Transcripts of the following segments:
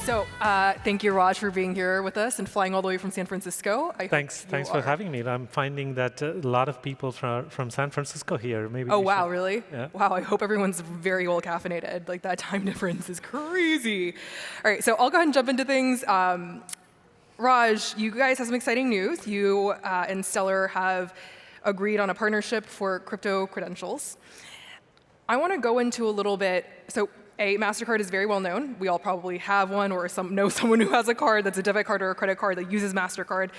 So thank you, Raj, for being here with us and flying all the way from San Francisco. Thanks for having me. I'm finding that a lot of people from San Francisco here. Maybe. Oh, wow, really? Yeah. Wow, I hope everyone's very well caffeinated. Like, that time difference is crazy. All right, so I'll go ahead and jump into things. Raj, you guys have some exciting news. You and Stellar have agreed on a partnership for crypto credentials. I want to go into a little bit. So, Mastercard is very well known. We all probably have one or know someone who has a card that's a debit card or a credit card that uses Mastercard.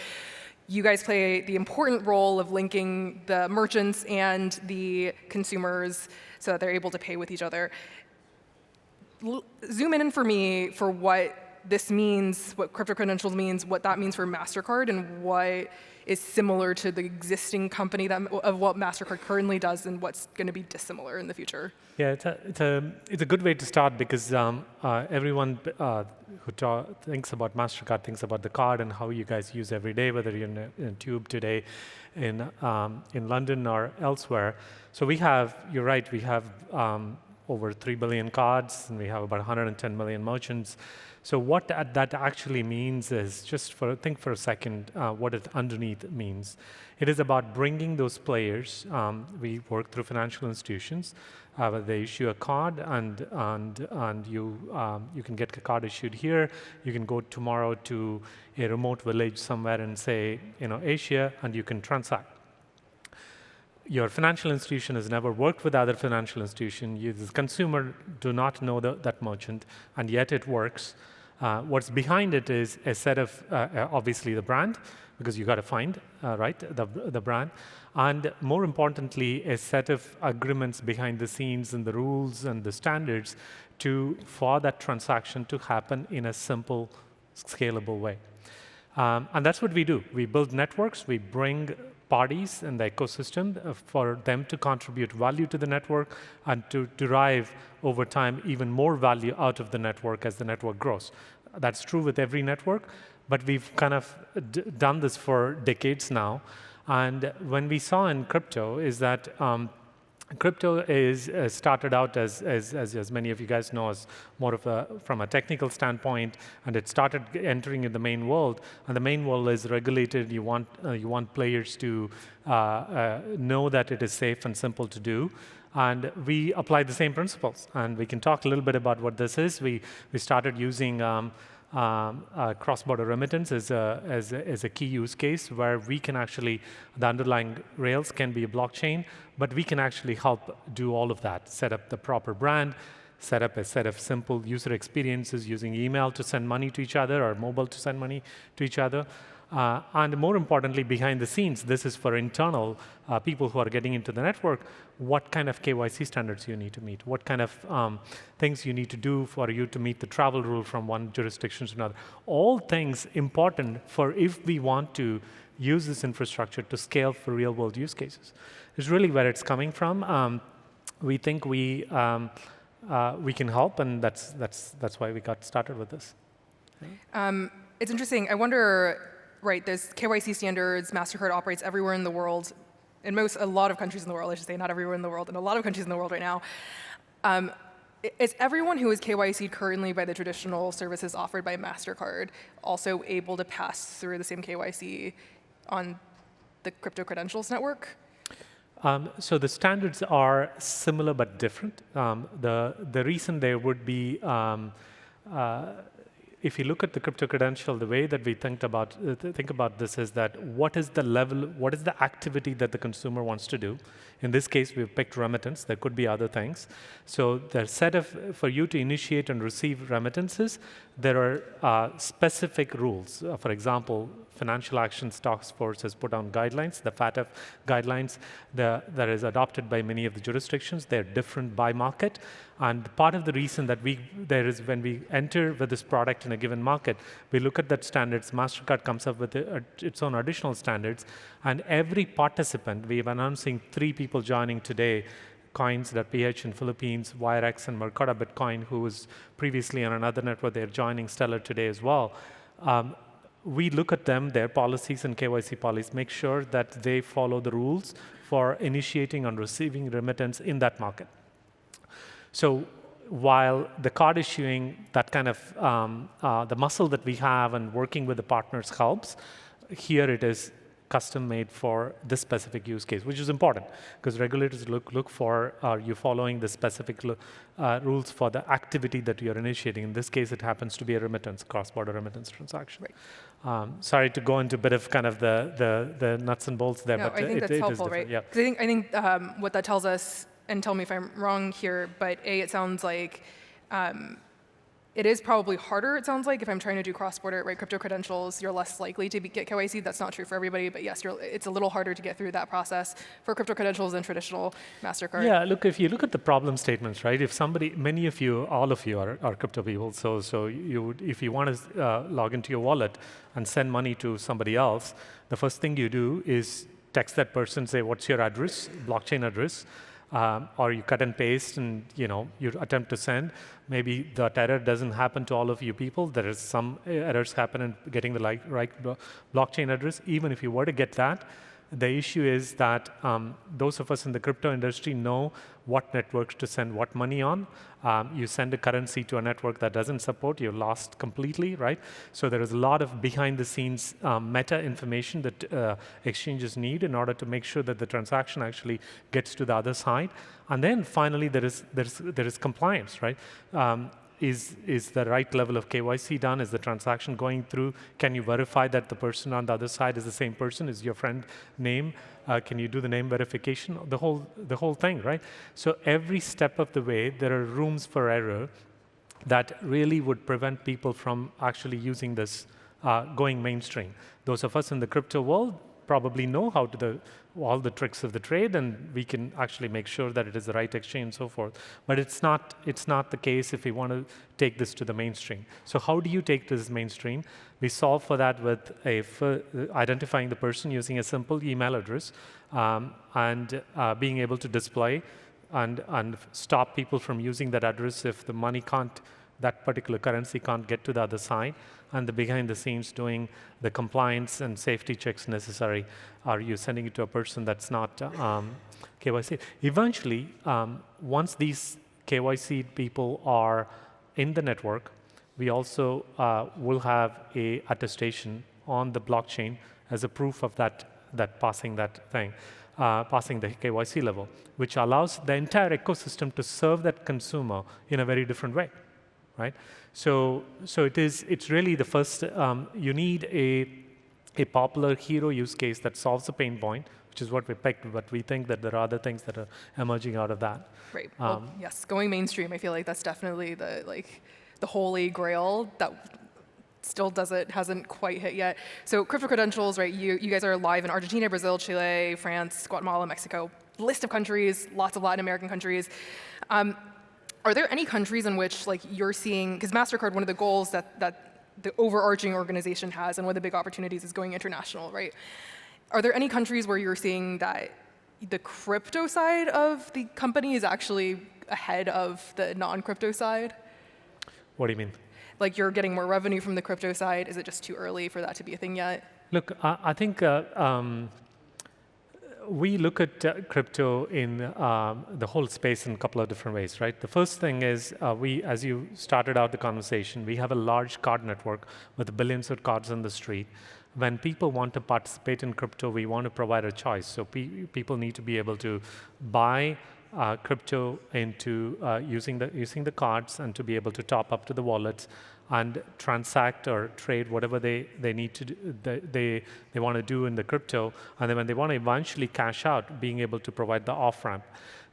You guys play the important role of linking the merchants and the consumers so that they're able to pay with each other. Zoom in for me for what this means, what crypto credentials means, what that means for Mastercard, and what is similar to the existing company of what Mastercard currently does and what's going to be dissimilar in the future. Yeah, it's a good way to start because everyone who thinks about Mastercard thinks about the card and how you guys use every day, whether you're in a tube today, in London or elsewhere. So you're right, we have over 3 billion cards, and we have about 110 million merchants. So what that actually means is, think for a second what it underneath means. It is about bringing those players. We work through financial institutions. They issue a card, and you can get a card issued here. You can go tomorrow to a remote village somewhere in, say, Asia, and you can transact. Your financial institution has never worked with other financial institution. You, as a consumer, do not know that merchant, and yet it works. What's behind it is a set of, obviously, the brand, because you got to find the brand, and more importantly, a set of agreements behind the scenes and the rules and the standards for that transaction to happen in a simple, scalable way. And that's what we do. We build networks. We bring parties in the ecosystem for them to contribute value to the network and to derive over time even more value out of the network as the network grows. That's true with every network, but we've kind of done this for decades now. And when we saw in crypto is that crypto is started out as many of you guys know, as more of from a technical standpoint, and it started entering in the main world. And the main world is regulated. You want players to know that it is safe and simple to do. And we apply the same principles. And we can talk a little bit about what this is. We started using cross-border remittance as a key use case where we can actually, the underlying rails can be a blockchain, but we can actually help do all of that, set up the proper brand, set up a set of simple user experiences using email to send money to each other or mobile to send money to each other. And more importantly, behind the scenes, this is for internal people who are getting into the network, what kind of KYC standards you need to meet, what kind of things you need to do for you to meet the travel rule from one jurisdiction to another. All things important for if we want to use this infrastructure to scale for real world use cases. It's really where it's coming from. We think we can help, and that's why we got started with this. It's interesting. I wonder, right, there's KYC standards. Mastercard operates everywhere in the world, in a lot of countries in the world, I should say, not everywhere in the world, in a lot of countries in the world right now. Is everyone who is KYC'd currently by the traditional services offered by Mastercard also able to pass through the same KYC on the crypto credentials network? So the standards are similar but different. The reason there would be, if you look at the crypto credential, the way that we think about this is that what is the activity that the consumer wants to do? In this case, we've picked remittance. There could be other things. So there's for you to initiate and receive remittances, there are specific rules. For example, Financial Actions Task Force has put on guidelines, the FATF guidelines that is adopted by many of the jurisdictions. They're different by market. And part of the reason that when we enter with this product in a given market, we look at that standards. Mastercard comes up with its own additional standards. And every participant, we are announcing 3 people joining today, Coins.ph in Philippines, WireX and Mercado Bitcoin, who was previously on another network. They're joining Stellar today as well. We look at them, their policies and KYC policies, make sure that they follow the rules for initiating and receiving remittance in that market. So while the card issuing, that kind of the muscle that we have and working with the partners helps, here it is custom made for this specific use case, which is important because regulators look for, are you following the specific rules for the activity that you're initiating? In this case, it happens to be a remittance, cross-border remittance transaction. Right. Sorry to go into a bit of kind of the nuts and bolts there, No, but I think that's helpful, right? Yeah. Because I think what that tells us, and tell me if I'm wrong here, but it sounds like it is probably harder, it sounds like, if I'm trying to do cross-border, right, crypto credentials, you're less likely to get KYC. That's not true for everybody, but yes, it's a little harder to get through that process for crypto credentials than traditional Mastercard. Yeah, look, if you look at the problem statements, right, if somebody, many of you, all of you are crypto people, so if you want to log into your wallet and send money to somebody else, the first thing you do is text that person, say, what's your address, blockchain address, or you cut and paste and you attempt to send. Maybe that error doesn't happen to all of you people. There is some errors happen in getting the right blockchain address. Even if you were to get that, the issue is that those of us in the crypto industry know what networks to send what money on. You send a currency to a network that doesn't support, you're lost completely, right? So there is a lot of behind-the-scenes meta information that exchanges need in order to make sure that the transaction actually gets to the other side. And then finally, there is compliance, right? Is the right level of KYC done? Is the transaction going through? Can you verify that the person on the other side is the same person? Is your friend name? Can you do the name verification? The whole thing, right? So every step of the way, there are rooms for error that really would prevent people from actually using this going mainstream. Those of us in the crypto world probably know how to all the tricks of the trade, and we can actually make sure that it is the right exchange and so forth. But it's not the case if we want to take this to the mainstream. So how do you take this mainstream? We solve for that with identifying the person using a simple email address and being able to display and stop people from using that address if the money that particular currency can't get to the other side, and the behind the scenes doing the compliance and safety checks necessary. Are you sending it to a person that's not KYC? Eventually, once these KYC people are in the network, we also will have a attestation on the blockchain as a proof of that passing that thing. Passing the KYC level, which allows the entire ecosystem to serve that consumer in a very different way. Right, so it's really the first. You need a popular hero use case that solves a pain point, which is what we picked. But we think that there are other things that are emerging out of that. Right. Well, yes, going mainstream. I feel like that's definitely the holy grail that still hasn't quite hit yet. So crypto credentials, right? You guys are live in Argentina, Brazil, Chile, France, Guatemala, Mexico. List of countries, lots of Latin American countries. Are there any countries in which you're seeing, because MasterCard, one of the goals that the overarching organization has and one of the big opportunities is going international, right? Are there any countries where you're seeing that the crypto side of the company is actually ahead of the non-crypto side? What do you mean? Like you're getting more revenue from the crypto side? Is it just too early for that to be a thing yet? Look, I think we look at crypto in the whole space in a couple of different ways, right? The first thing is as you started out the conversation, we have a large card network with billions of cards on the street. When people want to participate in crypto, we want to provide a choice. So people need to be able to buy crypto into using the cards and to be able to top up to the wallets and transact or trade whatever they need to do, they want to do in the crypto, and then when they want to eventually cash out, being able to provide the off-ramp.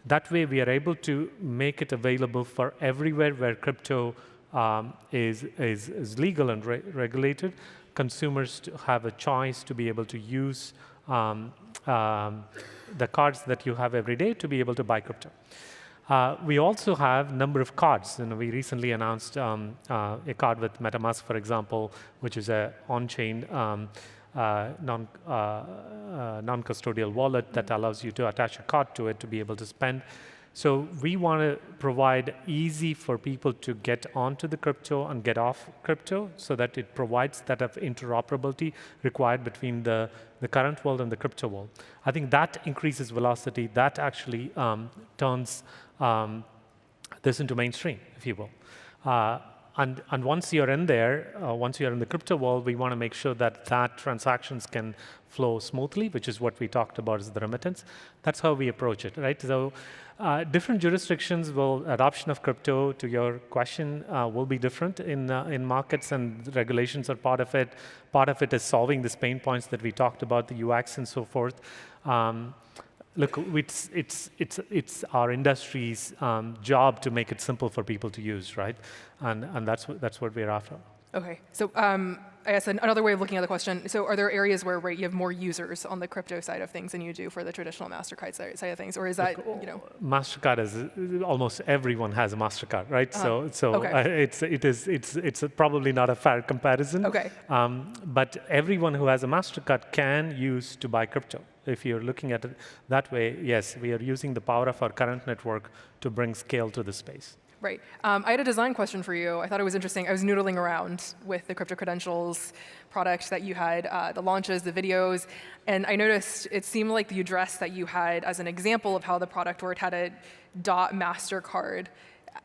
That way, we are able to make it available for everywhere where crypto is legal and regulated. Consumers to have a choice to be able to use the cards that you have every day to be able to buy crypto. We also have a number of cards. We recently announced a card with MetaMask, for example, which is an on-chain non-custodial wallet that allows you to attach a card to it to be able to spend. So we want to provide easy for people to get onto the crypto and get off crypto so that it provides that of interoperability required between the current world and the crypto world. I think that increases velocity. That actually turns this into mainstream, if you will. And once you're in there, once you're in the crypto world, we want to make sure that transactions can flow smoothly, which is what we talked about as the remittance. That's how we approach it, right? So different jurisdictions adoption of crypto, to your question, will be different in markets, and regulations are part of it. Part of it is solving these pain points that we talked about, the UX and so forth. Look, it's our industry's job to make it simple for people to use, right? And that's what we're after. Okay, so I guess another way of looking at the question, so are there areas where you have more users on the crypto side of things than you do for the traditional MasterCard side of things, or is that, MasterCard is, almost everyone has a MasterCard, right? So okay. It's probably not a fair comparison. Okay. But everyone who has a MasterCard can use to buy crypto. If you're looking at it that way, yes, we are using the power of our current network to bring scale to the space. Right. I had a design question for you. I thought it was interesting. I was noodling around with the crypto credentials product that you had, the launches, the videos, and I noticed it seemed like the address that you had as an example of how the product worked had a .Mastercard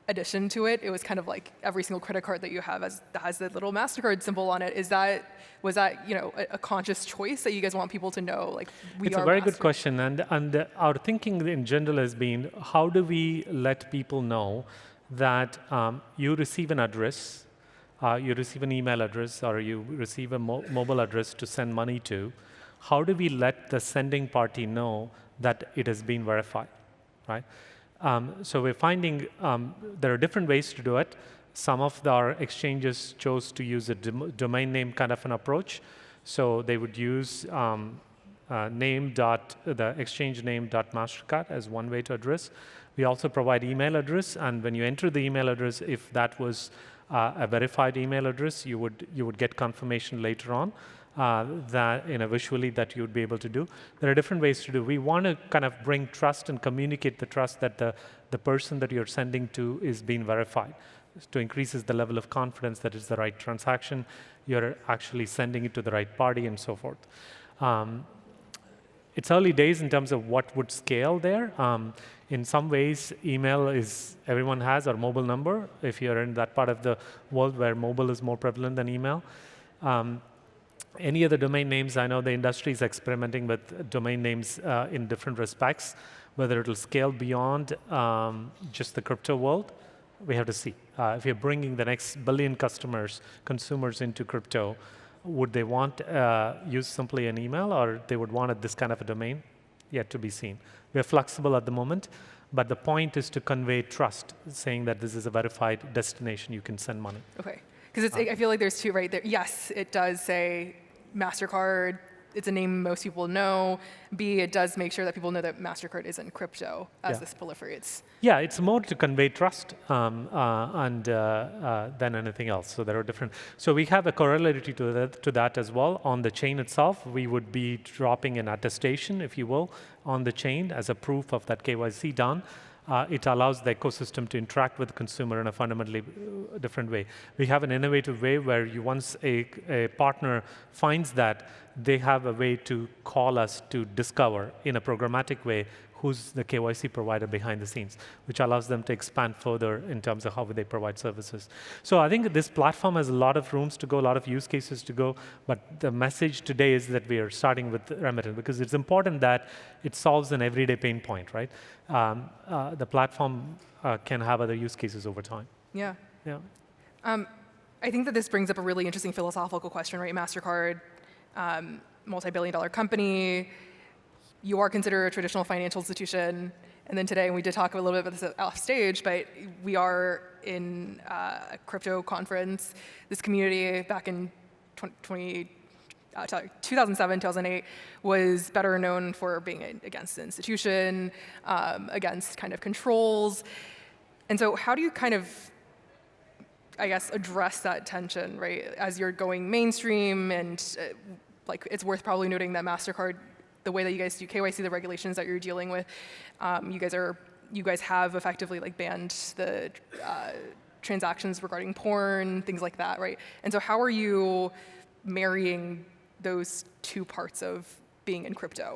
addition to it. It was kind of like every single credit card that you have has the little MasterCard symbol on it. Was that a conscious choice that you guys want people to know? Like it's a very good question, and our thinking in general has been, how do we let people know that you receive an address, you receive an email address, or you receive a mobile address to send money to? How do we let the sending party know that it has been verified, right? So we're finding there are different ways to do it. Some of our exchanges chose to use a domain name kind of an approach. So they would use the exchange name .Mastercard as one way to address. We also provide email address, and when you enter the email address, if that was a verified email address, you would get confirmation later on that visually that you would be able to do. There are different ways to do. We want to kind of bring trust and communicate the trust that the person that you're sending to is being verified. To increases the level of confidence that it's the right transaction, you're actually sending it to the right party, and so forth. It's early days in terms of what would scale there. In some ways, email is everyone has, or mobile number, if you're in that part of the world where mobile is more prevalent than email. Any other domain names, I know the industry is experimenting with domain names in different respects. Whether it'll scale beyond just the crypto world, we have to see. If you're bringing the next billion consumers into crypto, would they want use simply an email, or they would want this kind of a domain? Yet to be seen. We're flexible at the moment, but the point is to convey trust, saying that this is a verified destination you can send money. Okay, because I feel like there's two right there. Yes, it does say MasterCard. It's a name most people know. B, it does make sure that people know that MasterCard isn't crypto as this proliferates. Yeah, it's more to convey trust than anything else. So there are different. So we have a corollary to that as well. On the chain itself, we would be dropping an attestation, if you will, on the chain as a proof of that KYC done. It allows the ecosystem to interact with the consumer in a fundamentally different way. We have an innovative way where once a partner finds that, they have a way to call us to discover in a programmatic way who's the KYC provider behind the scenes, which allows them to expand further in terms of how they provide services. So I think this platform has a lot of rooms to go, a lot of use cases to go, but the message today is that we are starting with remittance because it's important that it solves an everyday pain point, right? The platform can have other use cases over time. Yeah. Yeah. I think that this brings up a really interesting philosophical question, right? MasterCard, multi-billion-dollar company. You are considered a traditional financial institution. And then today, and we did talk a little bit about this off stage, but we are in a crypto conference. This community back in 2007, 2008 was better known for being against the institution, against kind of controls. And so how do you kind of, I guess, address that tension, right? As you're going mainstream and like it's worth probably noting that MasterCard, the way that you guys do KYC, the regulations that you're dealing with, you guys have effectively like banned the transactions regarding porn, things like that, right? And so how are you marrying those two parts of being in crypto?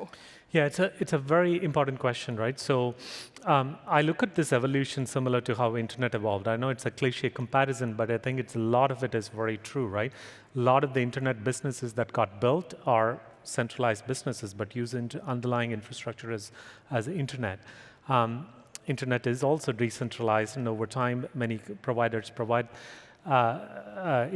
Yeah, it's a very important question, right? So I look at this evolution similar to how internet evolved. I know it's a cliche comparison, but I think a lot of it is very true, right? A lot of the internet businesses that got built are centralized businesses, but use underlying infrastructure as internet. Internet is also decentralized, and over time, many providers provide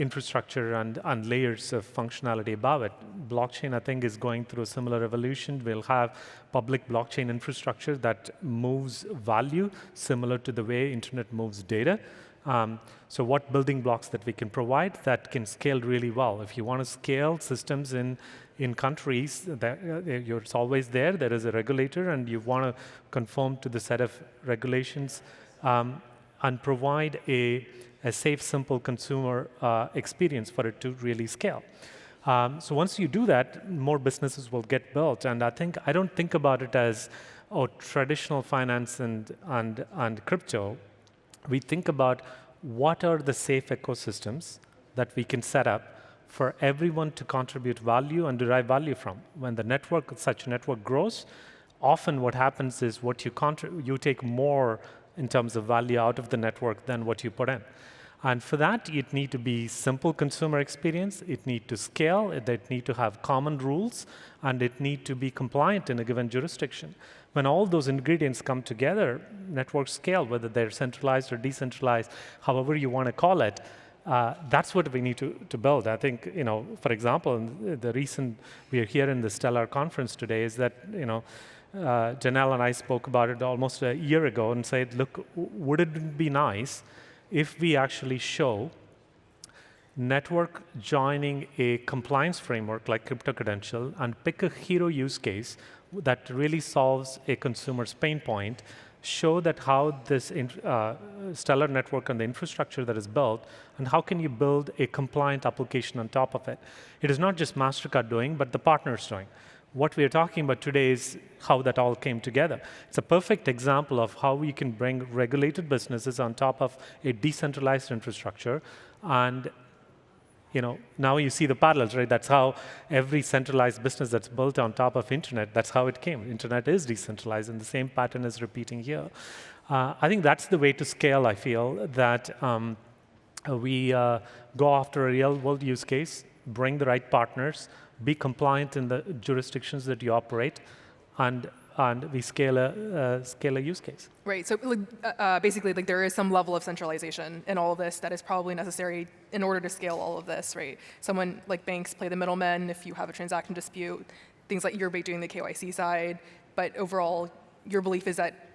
infrastructure and layers of functionality above it. Blockchain, I think, is going through a similar evolution. We'll have public blockchain infrastructure that moves value similar to the way internet moves data. So what building blocks that we can provide that can scale really well. If you want to scale systems in countries, it's always there. There is a regulator, and you want to conform to the set of regulations and provide a safe, simple consumer experience for it to really scale. So once you do that, more businesses will get built. And I don't think about it as traditional finance and crypto. We think about what are the safe ecosystems that we can set up for everyone to contribute value and derive value from. When such a network grows, often what happens is you take more in terms of value out of the network than what you put in. And for that, it need to be simple consumer experience, it need to scale, it need to have common rules, and it need to be compliant in a given jurisdiction. When all those ingredients come together, networks scale, whether they're centralized or decentralized, however you want to call it, that's what we need to build. I think, for example, we are here in the Stellar conference today, is that, Janelle and I spoke about it almost a year ago and said, look, would it be nice if we actually show network joining a compliance framework like crypto credential and pick a hero use case that really solves a consumer's pain point, show that how this Stellar network and the infrastructure that is built, and how can you build a compliant application on top of it. It is not just Mastercard doing, but the partners doing. What we are talking about today is how that all came together. It's a perfect example of how we can bring regulated businesses on top of a decentralized infrastructure. And now you see the parallels, right? That's how every centralized business that's built on top of internet, that's how it came. Internet is decentralized, and the same pattern is repeating here. I think that's the way to scale, I feel, that we go after a real-world use case, bring the right partners, be compliant in the jurisdictions that you operate, and we scale a use case. Right. So basically, there is some level of centralization in all of this that is probably necessary in order to scale all of this, right? Someone like banks play the middlemen if you have a transaction dispute, things like you're doing the KYC side, but overall, your belief is that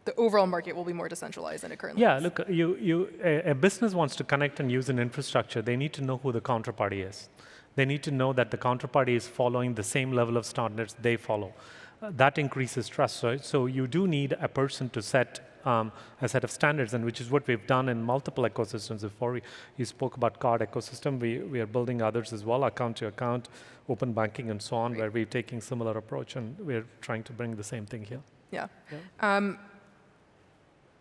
the overall market will be more decentralized than it currently is. Look, a business wants to connect and use an infrastructure. They need to know who the counterparty is. They need to know that the counterparty is following the same level of standards they follow. That increases trust. So you do need a person to set a set of standards, and which is what we've done in multiple ecosystems. Before you spoke about card ecosystem, we are building others as well, account to account, open banking, and so on, where we're taking similar approach, and we're trying to bring the same thing here. Yeah.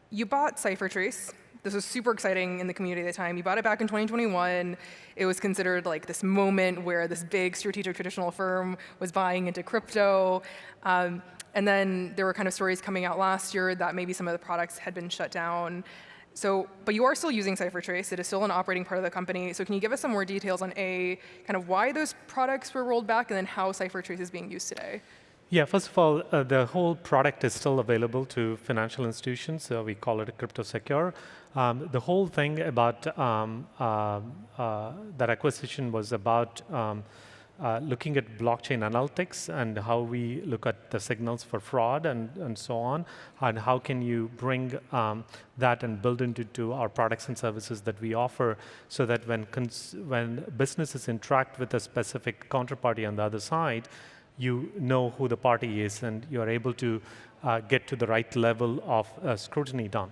You bought Cipher Trace. This was super exciting in the community at the time. You bought it back in 2021. It was considered like this moment where this big strategic traditional firm was buying into crypto. And then there were kind of stories coming out last year that maybe some of the products had been shut down. But you are still using Cipher Trace. It is still an operating part of the company. So can you give us some more details on kind of why those products were rolled back, and then how Cipher Trace is being used today? Yeah, first of all, the whole product is still available to financial institutions. We call it a crypto secure. The whole thing about that acquisition was about looking at blockchain analytics and how we look at the signals for fraud and so on, and how can you bring that and build into our products and services that we offer, so that when businesses interact with a specific counterparty on the other side, you know who the party is, and you're able to get to the right level of scrutiny done.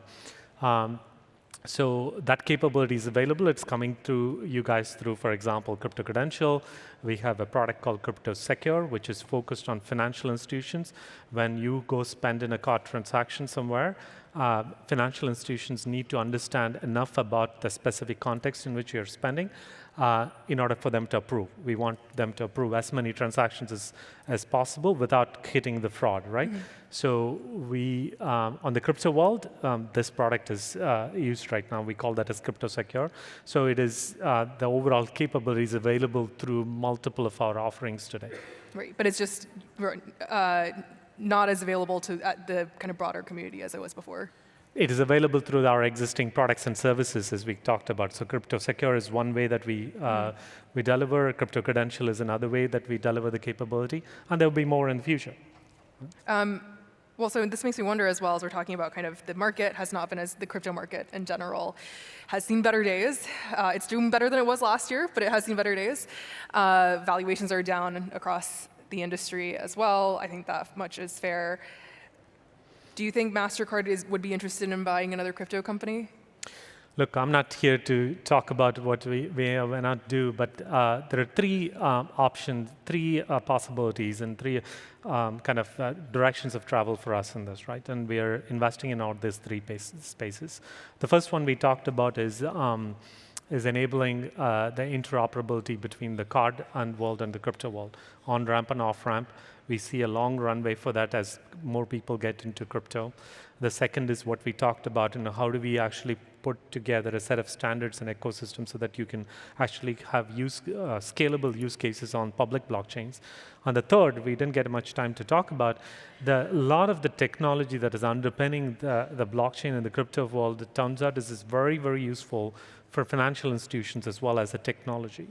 So that capability is available. It's coming to you guys through, for example, Crypto Credential. We have a product called Crypto Secure, which is focused on financial institutions. When you go spend in a card transaction somewhere, financial institutions need to understand enough about the specific context in which you're spending in order for them to approve. We want them to approve as many transactions as possible without hitting the fraud, right? So we, on the crypto world, this product is used right now. We call that as crypto secure. So it is the overall capabilities available through multiple of our offerings today. Right, but it's just not as available to the kind of broader community as it was before. It is available through our existing products and services, as we talked about. So Crypto Secure is one way that we deliver. Crypto Credential is another way that we deliver the capability, and there will be more in the future. Well, so this makes me wonder as well, as we're talking about kind of the market has not been as the crypto market in general has seen better days. It's doing better than it was last year, but it has seen better days. Valuations are down across the industry as well. I think that much is fair. Do you think Mastercard would be interested in buying another crypto company? Look, I'm not here to talk about what we may or may not do, but there are three options, three possibilities, and three kind of directions of travel for us in this, right? And we are investing in all these three spaces. The first one we talked about is enabling the interoperability between the card and world and the crypto world, on-ramp and off-ramp. We see a long runway for that as more people get into crypto. The second is what we talked about, how do we actually put together a set of standards and ecosystems so that you can actually have scalable use cases on public blockchains. And the third, we didn't get much time to talk about, a lot of the technology that is underpinning the blockchain and the crypto world, it turns out is very, very useful for financial institutions as well as the technology.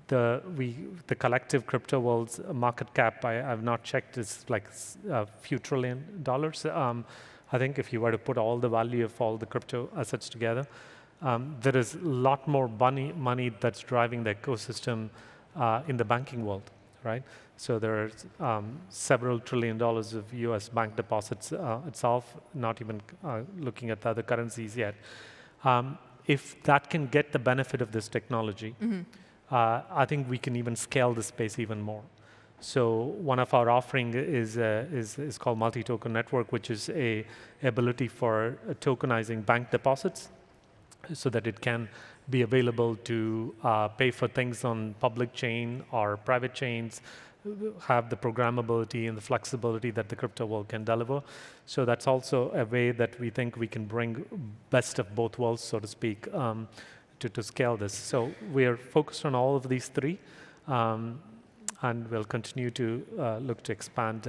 The collective crypto world's market cap, I've not checked, is like a few $1 trillion. I think if you were to put all the value of all the crypto assets together, there is a lot more money that's driving the ecosystem in the banking world, right? So there are several $1 trillion of US bank deposits itself, not even looking at the other currencies yet. If that can get the benefit of this technology, I think we can even scale the space even more. So one of our offering is called multi-token network, which is a ability for tokenizing bank deposits so that it can be available to pay for things on public chain or private chains, have the programmability and the flexibility that the crypto world can deliver. So that's also a way that we think we can bring best of both worlds, so to speak, to scale this. So we are focused on all of these three. And we'll continue to look to expand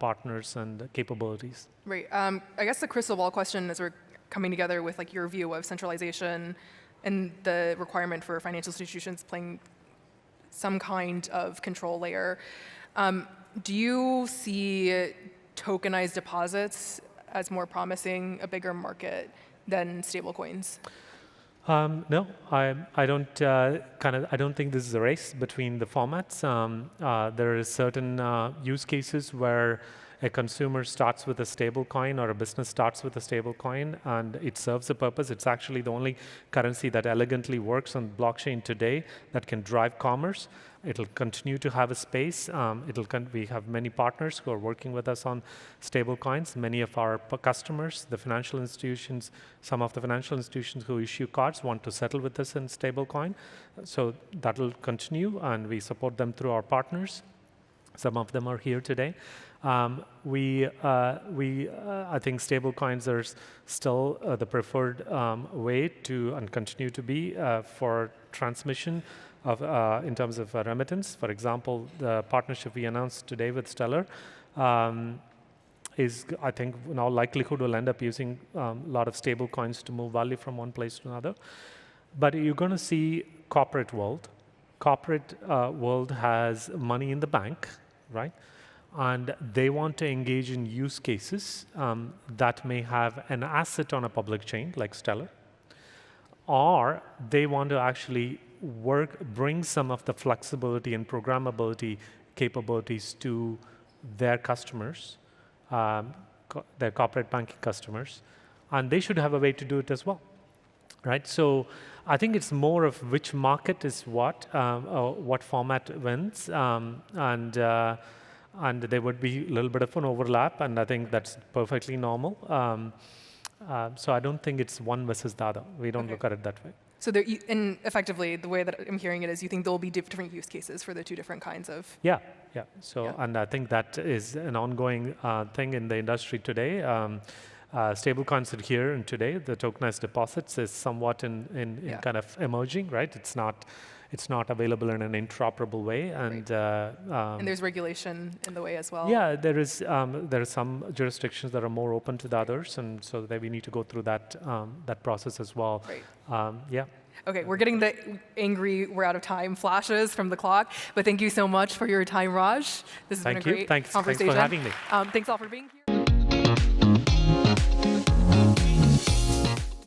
partners and capabilities. Right. I guess the crystal ball question, as we're coming together with like your view of centralization and the requirement for financial institutions playing some kind of control layer, do you see tokenized deposits as more promising a bigger market than stablecoins? No, I don't I don't think this is a race between the formats. There are certain use cases where a consumer starts with a stable coin or a business starts with a stable coin and it serves a purpose. It's actually the only currency that elegantly works on blockchain today that can drive commerce. It'll continue to have a space. We have many partners who are working with us on stable coins. Many of our customers, the financial institutions, some of the financial institutions who issue cards want to settle with us in stable coin. So that will continue and we support them through our partners. Some of them are here today. I think stable coins are still the preferred way to and continue to be for transmission of in terms of remittance. For example, the partnership we announced today with Stellar is, I think, in all likelihood will end up using a lot of stable coins to move value from one place to another. But you're going to see corporate world. Corporate world has money in the bank, right? And they want to engage in use cases that may have an asset on a public chain like Stellar, or they want to actually bring some of the flexibility and programmability capabilities to their customers, their corporate banking customers, and they should have a way to do it as well, right? So I think it's more of which market is what format wins, and and there would be a little bit of an overlap, and I think that's perfectly normal. So I don't think it's one versus the other. We don't look at it that way. So there, and effectively, the way that I'm hearing it is you think there will be different use cases for the two different kinds of... Yeah. So, and I think that is an ongoing thing in the industry today. Stablecoins are here and today. The tokenized deposits is somewhat in kind of emerging, right? It's not available in an interoperable way, and and there's regulation in the way as well. Yeah, there are some jurisdictions that are more open to the others, and so that we need to go through that process as well. Right. Yeah. Okay, we're getting the angry we're out of time flashes from the clock, but thank you so much for your time, Raj. This has been a great conversation. Thanks for having me. Thanks all for being here.